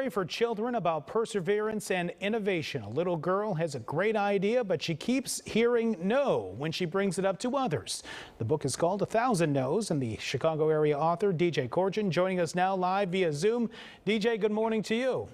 story for children about perseverance and innovation. A little girl has a great idea, but she keeps hearing no when she brings it up to others. The book is called 1,000 No's, and the Chicago area author, DJ Korchin, joining us now live via Zoom. DJ, good morning to you.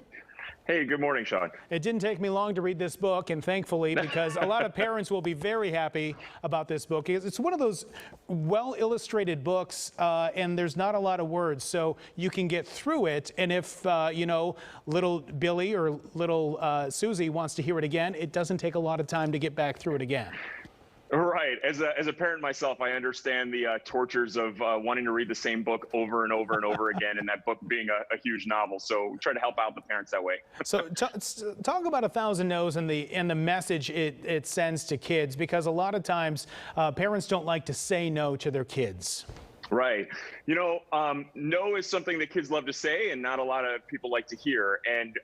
Hey, good morning, Sean. It didn't take me long to read this book, and thankfully, because a lot of parents will be very happy about this book. It's one of those well-illustrated books, and there's not a lot of words, so you can get through it. And if, little Billy or little Susie wants to hear it again, it doesn't take a lot of time to get back through it again. Right. As a parent myself, I understand the tortures of wanting to read the same book over and over and over again, and that book being a huge novel. So we try to help out the parents that way. So talk about 1,000 No's and the message it sends to kids, because a lot of times parents don't like to say no to their kids. Right. No is something that kids love to say and not a lot of people like to hear. And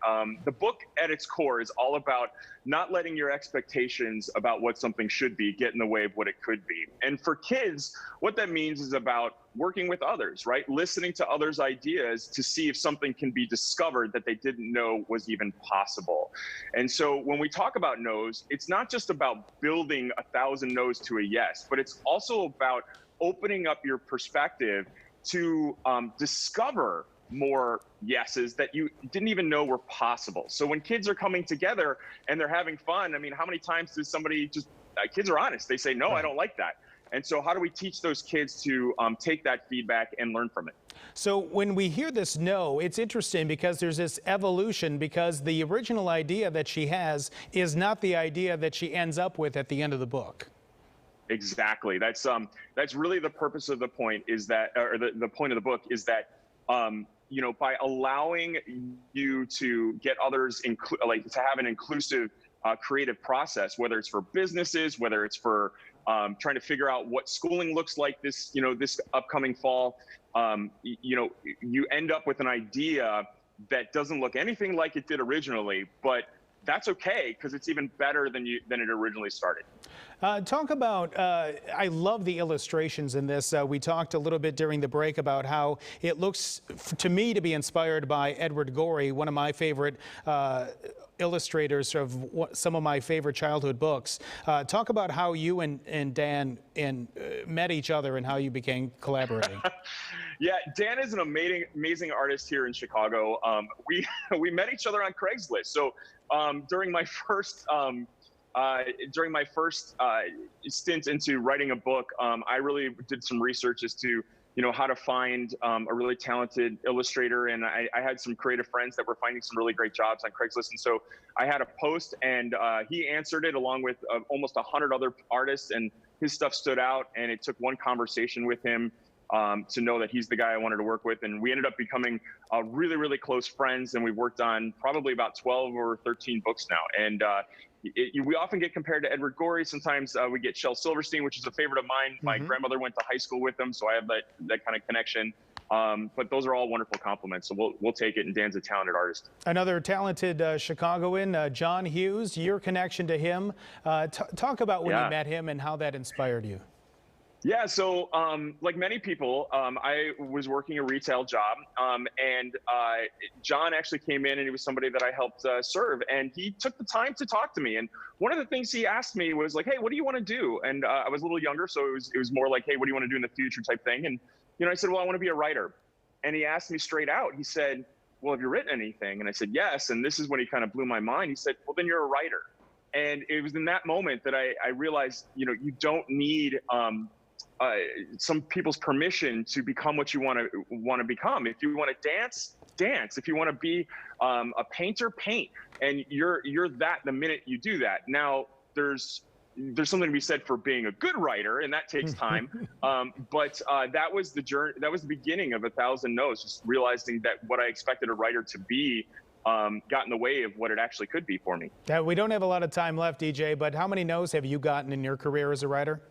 the book at its core is all about not letting your expectations about what something should be get in the way of what it could be. And for kids, what that means is about working with others, right? Listening to others' ideas to see if something can be discovered that they didn't know was even possible. And so when we talk about no's, it's not just about building 1,000 no's to a yes, but it's also about opening up your perspective to discover more yeses that you didn't even know were possible. So when kids are coming together and they're having fun, I mean, how many times does somebody kids are honest. They say, no, I don't like that. And so how do we teach those kids to take that feedback and learn from it? So when we hear this no, it's interesting because there's this evolution, because the original idea that she has is not the idea that she ends up with at the end of the book. Exactly. That's really the purpose of the point, is that, or the point of the book is that, by allowing you to get others to have an inclusive creative process, whether it's for businesses, whether it's for trying to figure out what schooling looks like this upcoming fall, you end up with an idea that doesn't look anything like it did originally, but that's okay, because it's even better than it originally started. Talk about, I love the illustrations in this. We talked a little bit during the break about how it looks to me to be inspired by Edward Gorey, one of my favorite illustrators of some of my favorite childhood books. Talk about how you and Dan met each other and how you began collaborating. Yeah, Dan is an amazing artist here in Chicago. We met each other on Craigslist. So during my first stint into writing a book, I really did some research as to how to find a really talented illustrator, and I had some creative friends that were finding some really great jobs on Craigslist. And so I had a post, and he answered it along with almost 100 other artists, and his stuff stood out. And it took one conversation with him to know that he's the guy I wanted to work with. And we ended up becoming really, really close friends. And we've worked on probably about 12 or 13 books now. And we often get compared to Edward Gorey. Sometimes we get Shel Silverstein, which is a favorite of mine. My grandmother went to high school with him, so I have that kind of connection. But those are all wonderful compliments, so we'll take it, and Dan's a talented artist. Another talented Chicagoan, John Hughes, your connection to him. Talk about when you met him and how that inspired you. Yeah, so like many people, I was working a retail job, and John actually came in, and he was somebody that I helped serve, and he took the time to talk to me. And one of the things he asked me was like, hey, what do you want to do? And I was a little younger, so it was more like, hey, what do you want to do in the future type thing? And I said, well, I want to be a writer. And he asked me straight out, he said, well, have you written anything? And I said, yes. And this is when he kind of blew my mind. He said, well, then you're a writer. And it was in that moment that I realized, you don't need some people's permission to become what you want to become. If you want to dance, dance. If you want to be a painter, paint. And you're that the minute you do that. Now there's something to be said for being a good writer, and that takes time. But that was the journey. That was the beginning of 1,000 No's. Just realizing that what I expected a writer to be got in the way of what it actually could be for me. We don't have a lot of time left, DJ, but how many no's have you gotten in your career as a writer?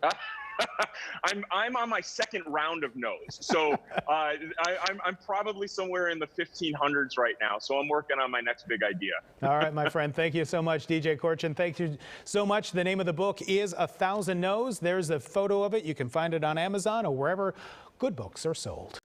I'm on my second round of no's, so I'm probably somewhere in the 1500s right now. So I'm working on my next big idea. All right, my friend. Thank you so much, DJ Korchin. Thank you so much. The name of the book is 1,000 No's. There's a photo of it. You can find it on Amazon or wherever good books are sold.